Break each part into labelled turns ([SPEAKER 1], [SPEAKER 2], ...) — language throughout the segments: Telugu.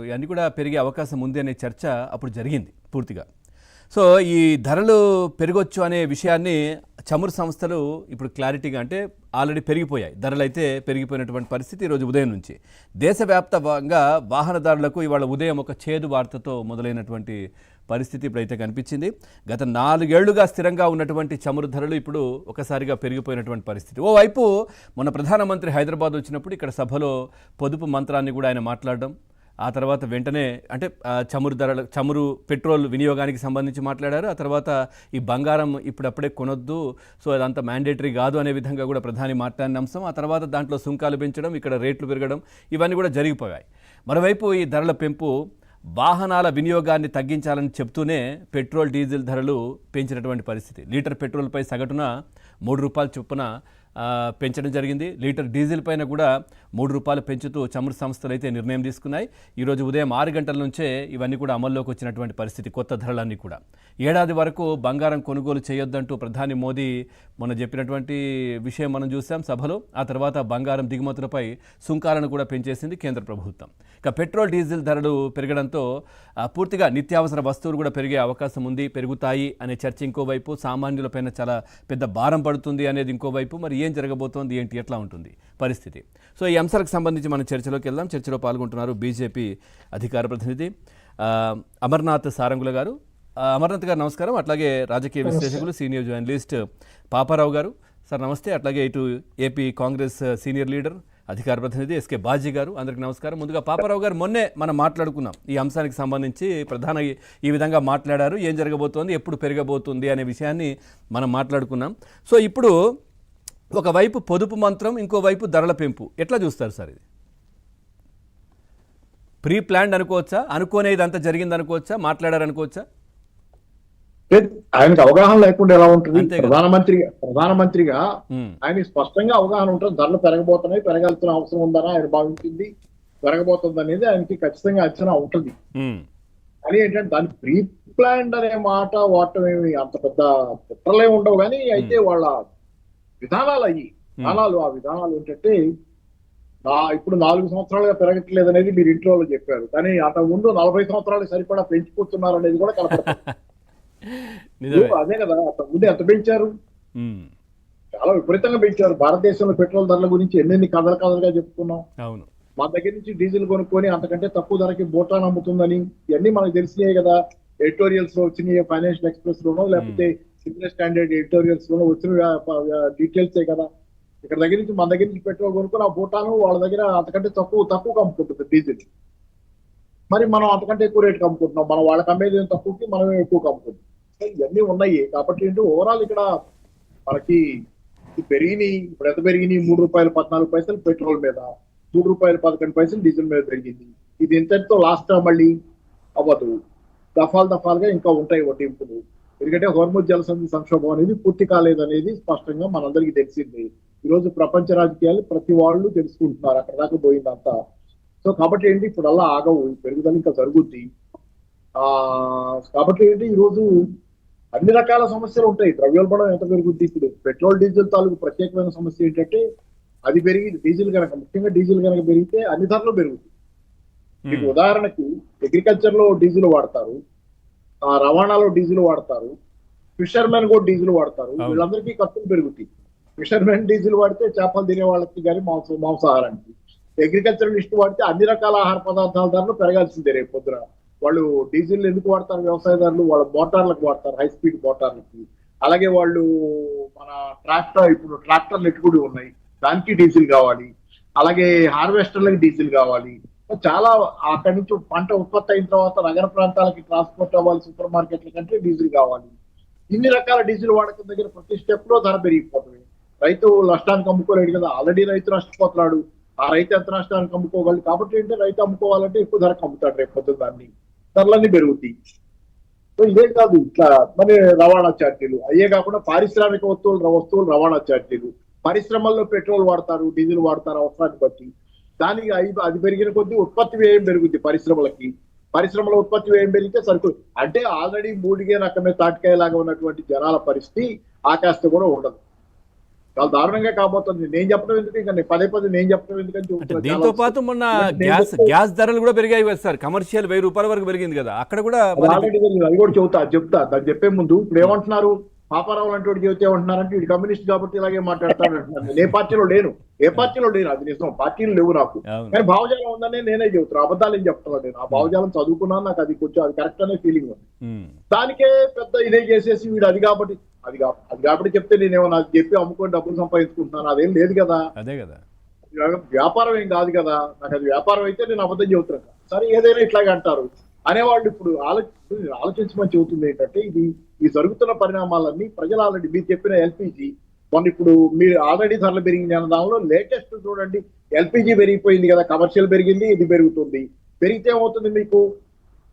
[SPEAKER 1] ఇవన్నీ కూడా పెరిగే అవకాశం ఉంది అనే చర్చ అప్పుడు జరిగింది పూర్తిగా. సో ఈ ధరలు పెరగొచ్చు అనే విషయాన్ని చమురు సంస్థలు ఇప్పుడు క్లారిటీగా అంటే ఆల్రెడీ పెరిగిపోయాయి, ధరలు అయితే పెరిగిపోయినటువంటి పరిస్థితి ఈరోజు ఉదయం నుంచి. దేశవ్యాప్తంగా వాహనదారులకు ఇవాళ ఉదయం ఒక చేదు వార్తతో మొదలైనటువంటి పరిస్థితి ఇప్పుడైతే కనిపించింది. గత 4 ఏళ్లుగా స్థిరంగా ఉన్నటువంటి చమురు ధరలు ఇప్పుడు ఒకసారిగా పెరిగిపోయినటువంటి పరిస్థితి. ఓవైపు మొన్న ప్రధానమంత్రి హైదరాబాద్ వచ్చినప్పుడు ఇక్కడ సభలో పొదుపు మంత్రాన్ని కూడా ఆయన మాట్లాడడం, ఆ తర్వాత వెంటనే అంటే చమురు పెట్రోల్ వినియోగానికి సంబంధించి మాట్లాడారు. ఆ తర్వాత ఈ బంగారం ఇప్పుడప్పుడే కొనొద్దు, సో అదంతా మ్యాండేటరీ కాదు అనే విధంగా కూడా ప్రధాని మాట్లాడిన అంశం. ఆ తర్వాత దాంట్లో సుంకాలు పెంచడం, ఇక్కడ రేట్లు పెరగడం, ఇవన్నీ కూడా జరిగిపోయాయి. మరోవైపు ఈ ధరల పెంపు వాహనాల వినియోగాన్ని తగ్గించాలని చెప్తూనే పెట్రోల్ డీజిల్ ధరలు పెంచినటువంటి పరిస్థితి. లీటర్ పెట్రోల్పై సగటున ₹3 చొప్పున పెంచడం జరిగింది. లీటర్ డీజిల్ పైన కూడా ₹3 పెంచుతూ చమురు సంస్థలు అయితే నిర్ణయం తీసుకున్నాయి. ఈరోజు ఉదయం 6 గంటల నుంచే ఇవన్నీ కూడా అమల్లోకి వచ్చినటువంటి పరిస్థితి. కొత్త ధరలన్నీ కూడా ఏడాది వరకు బంగారం కొనుగోలు చేయొద్దంటూ ప్రధాని మోదీ మొన్న చెప్పినటువంటి విషయం మనం చూసాం సభలో. ఆ తర్వాత బంగారం దిగుమతులపై సుంకాలను కూడా పెంచేసింది కేంద్ర ప్రభుత్వం. ఇక పెట్రోల్ డీజిల్ ధరలు పెరగడంతో పూర్తిగా నిత్యావసర వస్తువులు కూడా పెరిగే అవకాశం ఉంది, పెరుగుతాయి అనే చర్చ ఇంకోవైపు, సామాన్యులపైన చాలా పెద్ద భారం పడుతుంది అనేది ఇంకోవైపు. మరి ఏం జరగబోతోంది, ఏంటి, ఎట్లా ఉంటుంది పరిస్థితి? సో ఈ అంశాలకు సంబంధించి మనం చర్చలోకి వెళ్దాం. చర్చలో పాల్గొంటున్నారు బీజేపీ అధికార ప్రతినిధి అమర్నాథ్ సారంగుల గారు. అమర్నాథ్ గారు నమస్కారం. అట్లాగే రాజకీయ విశ్లేషకులు సీనియర్ జర్నలిస్ట్ పాపారావు గారు. సార్ నమస్తే. అట్లాగే ఇటు ఏపీ కాంగ్రెస్ సీనియర్ లీడర్ అధికార ప్రతినిధి ఎస్కే బాజీ గారు. అందరికీ నమస్కారం. ముందుగా పాపారావు గారు, మొన్నే మనం మాట్లాడుకున్నాం ఈ అంశానికి సంబంధించి. ప్రధాని ఈ విధంగా మాట్లాడారు, ఏం జరగబోతోంది, ఎప్పుడు పెరగబోతుంది అనే విషయాన్ని మనం మాట్లాడుకున్నాం. సో ఇప్పుడు ఒకవైపు పొదుపు మంత్రం, ఇంకోవైపు ధరల పెంపు, ఎట్లా చూస్తారు సార్? ఇది ప్రీ ప్లాన్డ్ అనుకోవచ్చా, అనుకోనేది అంతా జరిగింది అనుకోవచ్చా, మాట్లాడారు అనుకోవచ్చా?
[SPEAKER 2] ఆయనకు అవగాహన లేకుండా ఎలా ఉంటుంది? ప్రధానమంత్రిగా ఆయన స్పష్టంగా అవగాహన ఉంటుంది. ధరలు పెరగబోతున్నాయి, పెరగాల్సిన అవసరం ఉందని ఆయన భావించింది, పెరగబోతుంది అనేది ఆయనకి ఖచ్చితంగా అంచనా ఉంటుంది. కానీ ఏంటంటే దాని ప్రీ ప్లాన్డ్ అనే మాట వాడటం ఏమి అంత పెద్ద కుట్రలే ఉండవు. కానీ అయితే వాళ్ళ విధానాలు ఆ విధానాలు ఏంటంటే ఇప్పుడు 4 సంవత్సరాలుగా పెరగట్లేదు అనేది మీరు ఇంట్రోలో చెప్పారు. కానీ అంతకు ముందు 40 సంవత్సరాలకు సరిపడా పెంచుకుంటున్నారు అనేది కూడా కనపడుతుంది. అదే కదా, అంతకుముందు ఎంత పెంచారు? చాలా విపరీతంగా పెంచారు. భారతదేశంలో పెట్రోల్ ధరల గురించి ఎన్నెన్ని కథలుగా చెప్పుకున్నాం. మా దగ్గర నుంచి డీజిల్ కొనుక్కొని అంతకంటే తక్కువ ధరకి బోటాన్ అమ్ముతుందని ఇవన్నీ మనకు తెలిసినాయి కదా. ఎడిటోరియల్స్ లో వచ్చినాయి, ఫైనాన్షియల్ ఎక్స్ప్రెస్ లోనో లేకపోతే సింగిల్ స్టాండర్డ్ ఎడిటోరియల్స్ లోనో వచ్చిన డీటెయిల్సే కదా. ఇక్కడ దగ్గర నుంచి మన దగ్గర నుంచి పెట్రోల్ కొనుక్కొని ఆ బోటాను వాళ్ళ దగ్గర అంతకంటే తక్కువ అమ్ముకుంటుంది డీజిల్. మరి మనం అంతకంటే ఎక్కువ రేటుకి అమ్ముకుంటున్నాం. మనం వాళ్ళకి అమ్మేది తక్కువకి మనమే ఎక్కువకి అమ్ముకుంటున్నాం. ఇవన్నీ ఉన్నాయి. కాబట్టి ఏంటి ఓవరాల్ ఇక్కడ మనకి పెరిగినాయి. ఇప్పుడు ఎంత పెరిగినాయి? ₹3.14 పెట్రోల్ మీద, ₹3.11 డీజిల్ మీద పెరిగింది. ఇది ఇంతటితో లాస్ట్ మళ్ళీ అవ్వదు. దఫాలుగా ఇంకా ఉంటాయి వడ్డింపులు. ఎందుకంటే హోర్ముజ్ జలసంధి సంక్షోభం అనేది పూర్తి కాలేదనేది స్పష్టంగా మనందరికీ తెలిసింది. ఈరోజు ప్రపంచ రాజకీయాలు ప్రతి వాళ్ళు తెలుసుకుంటున్నారు, అక్కడ దాకా పోయిందంతా. సో కాబట్టి ఏంటి ఇప్పుడు అలా ఆగవు, పెరుగుదల ఇంకా జరుగుద్ది. కాబట్టి ఏంటి ఈరోజు అన్ని రకాల సమస్యలు ఉంటాయి. ద్రవ్యోల్బణం ఎంత పెరుగుద్ది? ఇప్పుడు పెట్రోల్ డీజిల్ తాలూకు ప్రత్యేకమైన సమస్య ఏంటంటే అది పెరిగి డీజిల్ కనుక, ముఖ్యంగా డీజిల్ కనుక పెరిగితే అన్ని ధరలు పెరుగుతాయి. మీకు ఉదాహరణకి అగ్రికల్చర్ లో డీజిల్ వాడతారు, రవాణాలో డీజిల్ వాడతారు, ఫిషర్మెన్ కూడా డీజిల్ వాడతారు. వీళ్ళందరికీ ఖర్చులు పెరుగుతాయి. ఫిషర్మెన్ డీజిల్ వాడితే చేపలు తినే వాళ్ళకి కానీ మాంసాహారానికి, అగ్రికల్చరలిస్ట్ వాడితే అన్ని రకాల ఆహార పదార్థాల ధరలు పెరగాల్సిందే రేపు పొద్దున. వాళ్ళు డీజిల్ ఎందుకు వాడతారు? వ్యవసాయదారులు వాళ్ళ మోటార్లకు వాడతారు, హై స్పీడ్ మోటార్లకి. అలాగే వాళ్ళు మన ఇప్పుడు ట్రాక్టర్లు ఎట్టుకుడి ఉన్నాయి, దానికి డీజిల్ కావాలి. అలాగే హార్వెస్టర్లకి డీజిల్ కావాలి. చాలా అక్కడి నుంచి పంట ఉత్పత్తి అయిన తర్వాత నగర ప్రాంతాలకి ట్రాన్స్పోర్ట్ అవ్వాలి, సూపర్ మార్కెట్ల కంటే డీజిల్ కావాలి. ఇన్ని రకాల డీజిల్ వాడకం దగ్గర ప్రతి స్టెప్ లో ధర పెరిగిపోతుంది. రైతు నష్టానికి అమ్ముకోలేడు కదా, ఆల్రెడీ రైతు నష్టపోతున్నాడు. ఆ రైతు ఎంత నష్టానికి అమ్ముకోగలడు? కాబట్టి ఏంటంటే రైతు అమ్ముకోవాలంటే ఎక్కువ ధరకు అమ్ముతాడు రేపు పొద్దున్న, దాన్ని ధరలన్నీ పెరుగుతాయి. సో ఇదే కాదు, ఇట్లా మరి రవాణా ఛార్జీలు అయ్యే కాకుండా పారిశ్రామిక వస్తువులు రవాణా ఛార్జీలు, పరిశ్రమల్లో పెట్రోల్ వాడతారు, డీజిల్ వాడతారు అవసరాన్ని బట్టి. దానికి అది పెరిగిన కొద్దీ ఉత్పత్తి వ్యయం పెరుగుద్ది పరిశ్రమల ఉత్పత్తి వ్యయం పెరిగితే సరుకులు అంటే ఆల్రెడీ మూడిగే రకమే తాటికాయలాగా ఉన్నటువంటి జనాల పరిస్థితి ఆకాశం కూడా ఉండదు. చాలా దారుణంగా కాబోతుంది. నేను చెప్పడం ఎందుకు, ఇంకా పదే నేను చెప్పడం ఎందుకని
[SPEAKER 1] అంటే
[SPEAKER 2] చెబుతున్నా.
[SPEAKER 1] దీంతో పాటు మొన్న గ్యాస్ ధరలు కూడా పెరిగాయి కదా సార్, కమర్షియల్ ₹1000 వరకు పెరిగింది కదా, అక్కడ కూడా
[SPEAKER 2] ఆల్రెడీ అది కూడా చెప్తా. దాన్ని చెప్పే ముందు ఇప్పుడు ఏమంటున్నారు, పాపారావు లాంటి వాడు చెబితే ఏమంటున్నారంటే వీడు కమ్యూనిస్ట్ కాబట్టి ఇలాగే మాట్లాడతాడు అంటున్నారు. నేను ఏ పార్టీలో లేను, అది నిజం, పార్టీలు లేవు నాకు.
[SPEAKER 1] అవును.
[SPEAKER 2] కానీ భావజాలం ఉందని నేనే చెబుతున్నా, అబద్ధాలు ఏం చెప్తున్నాను నేను. ఆ భావజాలం చదువుకున్నాను, నాకు అది కొంచెం అది కరెక్ట్ అనే ఫీలింగ్ ఉంది. దానికే పెద్ద ఇదే చేసేసి వీడు అది కాబట్టి చెప్తే నేనేమో నాకు చెప్పి అమ్ముకొని డబ్బులు సంపాదించుకుంటున్నాను, అదేం లేదు కదా.
[SPEAKER 1] అదే కదా,
[SPEAKER 2] వ్యాపారం ఏం కాదు కదా. నాకు అది వ్యాపారం అయితే నేను అబద్ధం చెబుతున్నాను. సరే ఏదైనా ఇట్లాగే అంటారు అనేవాళ్ళు. ఇప్పుడు ఆలోచించమని చెబుతుంది ఏంటంటే, ఈ జరుగుతున్న పరిణామాలన్నీ ప్రజలు ఆల్రెడీ మీరు చెప్పిన ఎల్పిజి మొన్న ఇప్పుడు మీరు ఆల్రెడీ ధరలు పెరిగింది అన్న దానిలో లేటెస్ట్ చూడండి, ఎల్పిజి పెరిగిపోయింది కదా, కమర్షియల్ పెరిగింది, ఇది పెరుగుతుంది. పెరిగితే ఏమవుతుంది, మీకు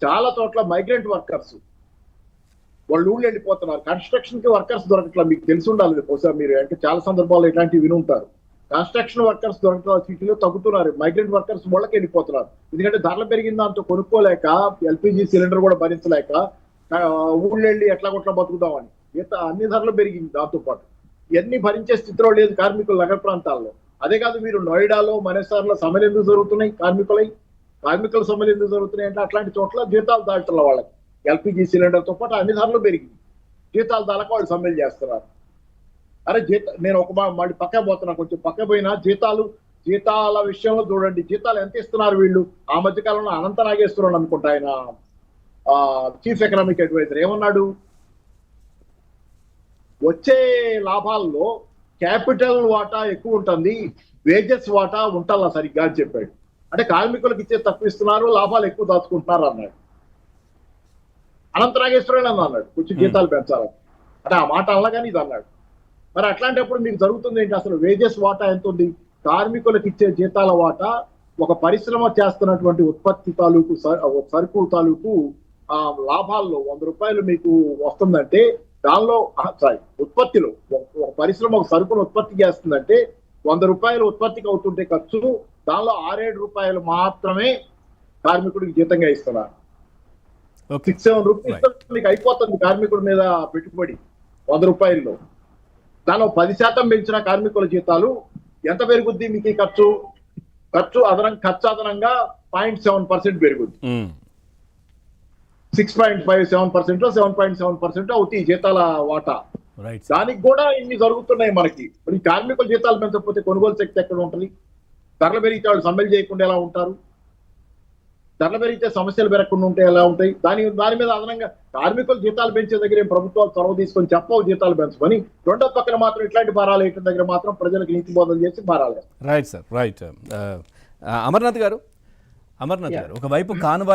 [SPEAKER 2] చాలా చోట్ల మైగ్రెంట్ వర్కర్స్ వాళ్ళు ఊళ్ళు వెళ్ళిపోతున్నారు. కన్స్ట్రక్షన్ కి వర్కర్స్ దొరకట్లా, మీకు తెలిసి ఉండాలి బహుశా మీరు, అంటే చాలా సందర్భాల్లో ఇట్లాంటివి విని ఉంటారు. కన్స్ట్రక్షన్ వర్కర్స్ దొరకట్లా, సిటీలో తగ్గుతున్నారు. మైగ్రెంట్ వర్కర్స్ వాళ్ళకి వెళ్ళిపోతున్నారు. ఎందుకంటే ధరలు పెరిగిన దాంతో కొనుక్కోలేక, ఎల్పిజి సిలిండర్ కూడా భరించలేక ఊళ్ళు వెళ్ళి ఎట్లా కొట్లా బతుకుదామని అన్ని ధరలు పెరిగింది. దాంతో పాటు ఇవన్నీ భరించే స్థితిలో లేదు కార్మికులు నగర ప్రాంతాల్లో. అదే కాదు, మీరు నోయిడాలో మనేసార్లో సమ్మెలు ఎందుకు జరుగుతున్నాయి, కార్మికుల సమ్మెలు ఎందుకు జరుగుతున్నాయి అంటే అట్లాంటి చోట్ల జీతాలు దాటుతున్న వాళ్ళకి ఎల్పిజి సిలిండర్ తో పాటు అన్ని ధరలు పెరిగింది. జీతాలు దాలక వాళ్ళు సమ్మెలు చేస్తున్నారు. అరే నేను మళ్ళీ పక్క పోతున్నా, కొంచెం పక్క పోయినా జీతాల విషయంలో చూడండి, జీతాలు ఎంత ఇస్తున్నారు వీళ్ళు. ఆ మధ్య కాలంలో అనంత నాగేశ్వరరావు అనుకుంటా, ఆయన చీఫ్ ఎకనామిక్ అడ్వైజర్ ఏమన్నాడు, వచ్చే లాభాల్లో క్యాపిటల్ వాటా ఎక్కువ ఉంటుంది, వేజెస్ వాటా ఉండాలా సరిగ్గా అని చెప్పాడు. అంటే కార్మికులకు ఇచ్చే తక్కువ ఇస్తున్నారు, లాభాలు ఎక్కువ దాచుకుంటున్నారు అన్నాడు. అనంత నాగేశ్వరరావు అన్నాడు కొంచెం జీతాలు పెంచాలని. అంటే ఆ మాట అనగానే ఇది అన్నాడు. మరి అట్లాంటప్పుడు మీకు జరుగుతుంది ఏంటి, అసలు వేజెస్ వాటా ఎంత ఉంది, కార్మికులకు ఇచ్చే జీతాల వాటా ఒక పరిశ్రమ చేస్తున్నటువంటి ఉత్పత్తి తాలూకు సరుకు తాలూకు లాభాల్లో ₹100 మీకు వస్తుందంటే, దానిలో ఉత్పత్తిలో ఒక పరిశ్రమ ఒక సరుకును ఉత్పత్తి చేస్తుందంటే ₹100 ఉత్పత్తికి అవుతుంటే ఖర్చు, దానిలో ₹6-7 మాత్రమే కార్మికుడికి జీతంగా ఇస్తున్నారు. 6-7 రూపీస్ మీకు అయిపోతుంది కార్మికుడి మీద పెట్టుబడి ₹100లో. దానిలో 10% పెంచిన కార్మికుల జీతాలు ఎంత పెరుగుద్ది మీకు ఈ ఖర్చు అదనంగా 0.7% పెరుగుద్ది. 6.57% 7.7% అవుతాయి జీతాల వాటా. దానికి కూడా ఇన్ని జరుగుతున్నాయి మనకి. మరి కార్మికుల జీతాలు పెంచకపోతే కొనుగోలు శక్తి ఎక్కడ ఉంటుంది? ధరలు పెరిగితే వాళ్ళు సమ్మెలు చేయకుండా ఎలా ఉంటారు? ధరలు పెరిగితే సమస్యలు పెరగకుండా ఉంటే ఎలా ఉంటాయి? దాని మీద అదనంగా కార్మికులు జీతాలు పెంచే దగ్గర ప్రభుత్వాలు చొరవ తీసుకొని చెప్పవు జీతాలు పెంచమని, రెండో పక్కన మాత్రం ఇట్లాంటి భారాలు వేయటం దగ్గర మాత్రం ప్రజలకు నీతి బోధన చేసి భారాలు.
[SPEAKER 1] Right sir, right. అమర్నాథ్ గారు, ఒకవైపు కాన్వాయ్